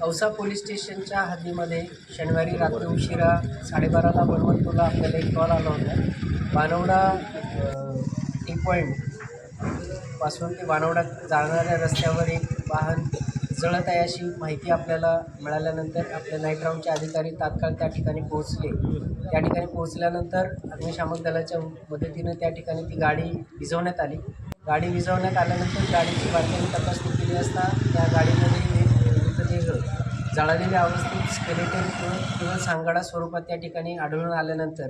Ausa police स्टेशनच्या हद्दीमध्ये शनिवारी रात्री उशिरा 12:30ला बनवटला आपल्याला एक कॉल आला होता. वानवडा टी पॉईंट पासून ते वानवडा जाणाऱ्या रस्त्यावर एक वाहन जळत आहे अशी माहिती आपल्याला मिळाल्यानंतर आपले नाईट राऊंडचे अधिकारी तात्काळ त्या ठिकाणी पोहोचले. त्या ठिकाणी पोहोचल्यानंतर अग्निशामक दलाच्या मदतीनं त्या ठिकाणी ती गाडी विझवण्यात आली. गाडी विझवण्यात आल्यानंतर गाडीची बारकाईने तपासणी केली असता त्या गाडीमध्ये एक मृतदेह जळालेल्या अवस्थेत स्केलेटन किंवा सांगाडा स्वरूपात त्या ठिकाणी आढळून आल्यानंतर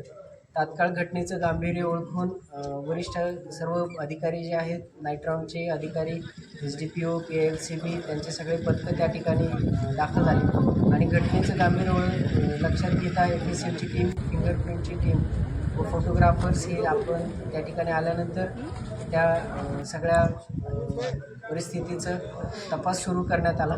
तात्काळ घटनेचं गांभीर्य ओळखून वरिष्ठ सर्व अधिकारी जे आहेत, नाईट राऊंडचे अधिकारी, SDPO, PLCB त्यांचे सगळे पथकं त्या ठिकाणी दाखल झाले आणि घटनेचं गांभीर्य लक्षात घेता FSLची टीम, फिंगरप्रिंटची टीम व फोटोग्राफर्स हे आपण त्या ठिकाणी आल्यानंतर त्या सगळ्या परिस्थितीचं तपास सुरू करण्यात आला.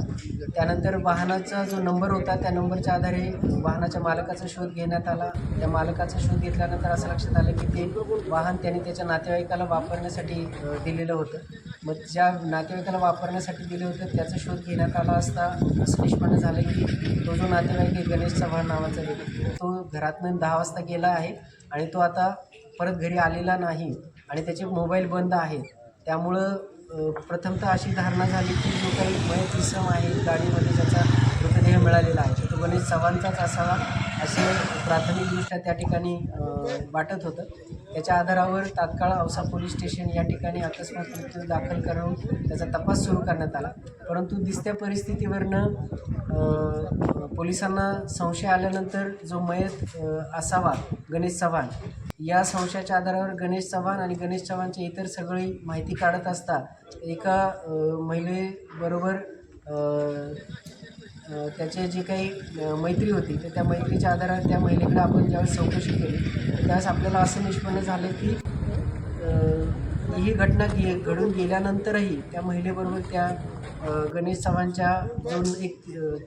त्यानंतर वाहनाचा जो नंबर होता त्या नंबरच्या आधारे वाहनाच्या मालकाचा शोध घेण्यात आला. त्या मालकाचा शोध घेतल्यानंतर असं लक्षात आलं की ते वाहन त्याने त्याच्या नातेवाईकाला वापरण्यासाठी दिलेलं होतं. मग ज्या नातेवाईकाला वापरण्यासाठी दिलं होतं त्याचा शोध घेण्यात आला असता असं निष्पन्न झालं की तो जो नातेवाईक आहे गणेश चव्हाण नावाचा व्यक्ती तो घरातून 10 वाजता गेला आहे आणि तो आता परत घरी आलेला नाही आणि त्याचे मोबाईल बंद आहेत. त्यामुळं प्रथमतः अशी धारणा झाली की जो काही मयत इसम आहे गाडीमध्ये ज्याचा मृतदेह मिळालेला आहे तो गणेश चव्हाणचाच असावा असे प्राथमिकदृष्ट्या त्या ठिकाणी वाटत होतं. त्याच्या आधारावर तात्काळ औसा पोलीस स्टेशन या ठिकाणी अकस्मात मृत्यू दाखल करून त्याचा तपास सुरू करण्यात आला. परंतु दिसत्या परिस्थितीवरनं पोलिसांना संशय आल्यानंतर जो मयत असावा गणेश चव्हाण या संशयाच्या आधारावर गणेश चव्हाण आणि गणेश चव्हाणची इतर सगळी माहिती काढत असता एका महिलेबरोबर त्याचे जे काही मैत्री होती तर त्या मैत्रीच्या आधारावर त्या महिलेकडे आपण ज्यावेळेस चौकशी केली त्यावेळेस आपल्याला असं निष्पन्न झालं की ही घटना घडून गेल्यानंतरही त्या महिलेबरोबर त्या गणेश चव्हाणच्या जो एक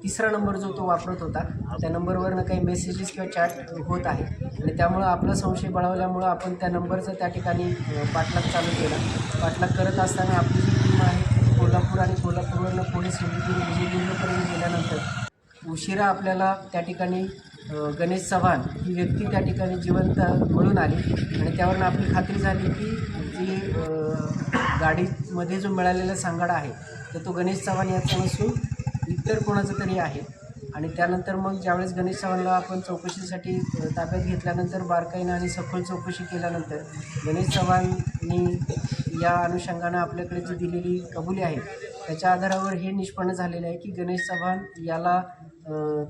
तिसरा नंबर जो तो वापरत होता त्या नंबरवरनं काही मेसेजेस किंवा चॅट होत आहे आणि त्यामुळं आपला संशय बळावल्यामुळं आपण त्या नंबरचा त्या ठिकाणी पाठलाग चालू केला. पाठलाग करत असताना आपली जी टीम आहे कोल्हापूर आणि कोल्हापूरवरनं पुणे सिंधुदुर्ग विजयदुर्गपर्यंत गेल्यानंतर उशिरा आपल्याला त्या ठिकाणी गणेश चव्हाण ही व्यक्ती त्या ठिकाणी जिवंत मिळून आली आणि त्यावरून आपली खात्री झाली की जी गाडीमध्ये जो मिळालेला सांगाडा आहे तर तो गणेश चव्हाण याचा नसून इतर कोणाचं तरी आहे. आणि त्यानंतर मग ज्यावेळेस गणेश चव्हाणला आपण चौकशीसाठी ताब्यात घेतल्यानंतर बारकाईनं आणि सखोल चौकशी केल्यानंतर गणेश चव्हाणनी या अनुषंगानं आपल्याकडे जी दिलेली कबुली आहे त्याच्या आधारावर हे निष्पन्न झालेलं आहे की गणेश चव्हाण याला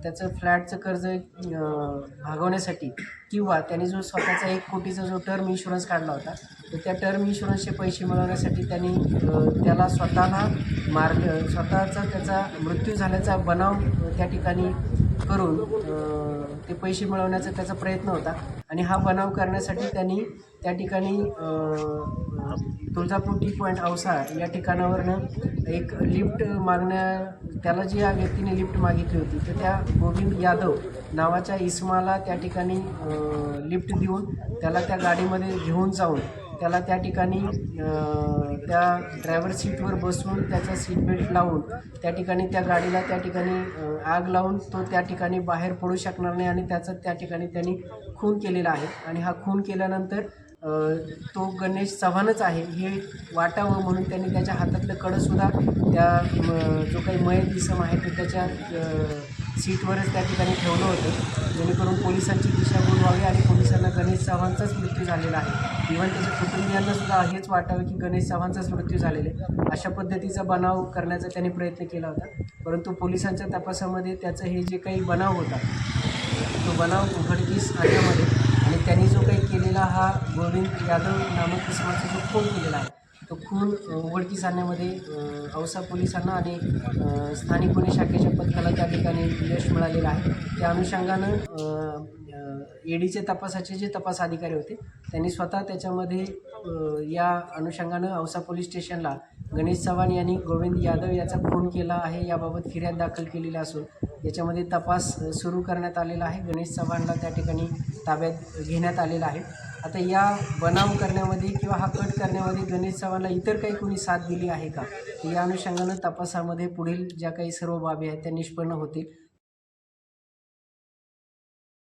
त्याचं फ्लॅटचं कर्ज भागवण्यासाठी किंवा त्याने जो स्वतःचा 1 कोटीचा जो टर्म इन्शुरन्स काढला होता तर त्या टर्म इन्शुरन्सचे पैसे मिळवण्यासाठी त्यांनी त्याला स्वतःचा त्याचा मृत्यू झाल्याचा बनाव त्या ठिकाणी करून ते पैसे मिळवण्याचा त्याचा प्रयत्न होता आणि हा बनाव करण्यासाठी त्यांनी त्या ठिकाणी तुळजापूर टी पॉईंट औसा या ठिकाणावरनं एक लिफ्ट त्याला जी या व्यक्तीने लिफ्ट मागितली होती तर त्या गोविंद यादव नावाच्या इसमाला त्या ठिकाणी लिफ्ट देऊन त्याला त्या गाडीमध्ये घेऊन जाऊन त्याला त्या ठिकाणी त्या ड्रायव्हर सीटवर बसवून त्याचा सीट बेल्ट लावून त्या ठिकाणी त्या गाडीला त्या ठिकाणी आग लावून तो त्या ठिकाणी बाहेर पडू शकणार नाही आणि त्याचा त्या ठिकाणी त्यांनी खून केलेला आहे. आणि हा खून केल्यानंतर तो गणेश चव्हाणच आहे हे वाटावं म्हणून त्यांनी त्याच्या हातातलं कडंसुद्धा त्या जो काही मयत इसम आहे तो त्याच्या सीटवरच त्या ठिकाणी ठेवलं होतं जेणेकरून पोलिसांची दिशाभूल व्हावी आणि पोलिसांना गणेश चव्हाणचाच मृत्यू झालेला आहे. इव्हन त्याच्या कुटुंबियांनासुद्धा हेच वाटावं की गणेश चव्हाणचाच मृत्यू झालेला आहे अशा पद्धतीचा बनाव करण्याचा त्यांनी प्रयत्न केला होता. परंतु पोलिसांच्या तपासामध्ये त्याचं हे जे काही बनाव होता तो बनाव उघडकीस आणण्यामध्ये आणि त्यांनी जो काही केलेला हा गोविंद यादव नामक इसमाचा जो खून केलेला आहे तो खून उघडकीस आणण्यामध्ये औसा पोलिसांना आणि स्थानिक गुन्हे शाखेच्या पथकाला त्या ठिकाणी यश मिळालेलं आहे. त्या अनुषंगानं EDचे तपासाचे जे तपास अधिकारी होते त्यांनी स्वतः त्याच्यामध्ये या अनुषंगानं औसा पोलीस स्टेशनला गणेश चव्हाण यांनी गोविंद यादव याचा खून केला आहे याबाबत फिर्याद दाखल केलेली असून याच्यामध्ये तपास सुरू करण्यात आलेला आहे. गणेश चव्हाणला त्या ठिकाणी ताब्यात घेण्यात आलेलं आहे. आता या बनाव करण्यामध्ये किंवा हा कट करण्यामध्ये गणेश चव्हाणला इतर काही कोणी साथ दिली आहे का, या अनुषंगानं तपासामध्ये पुढील ज्या काही सर्व बाबी आहेत त्या निष्पन्न होतील.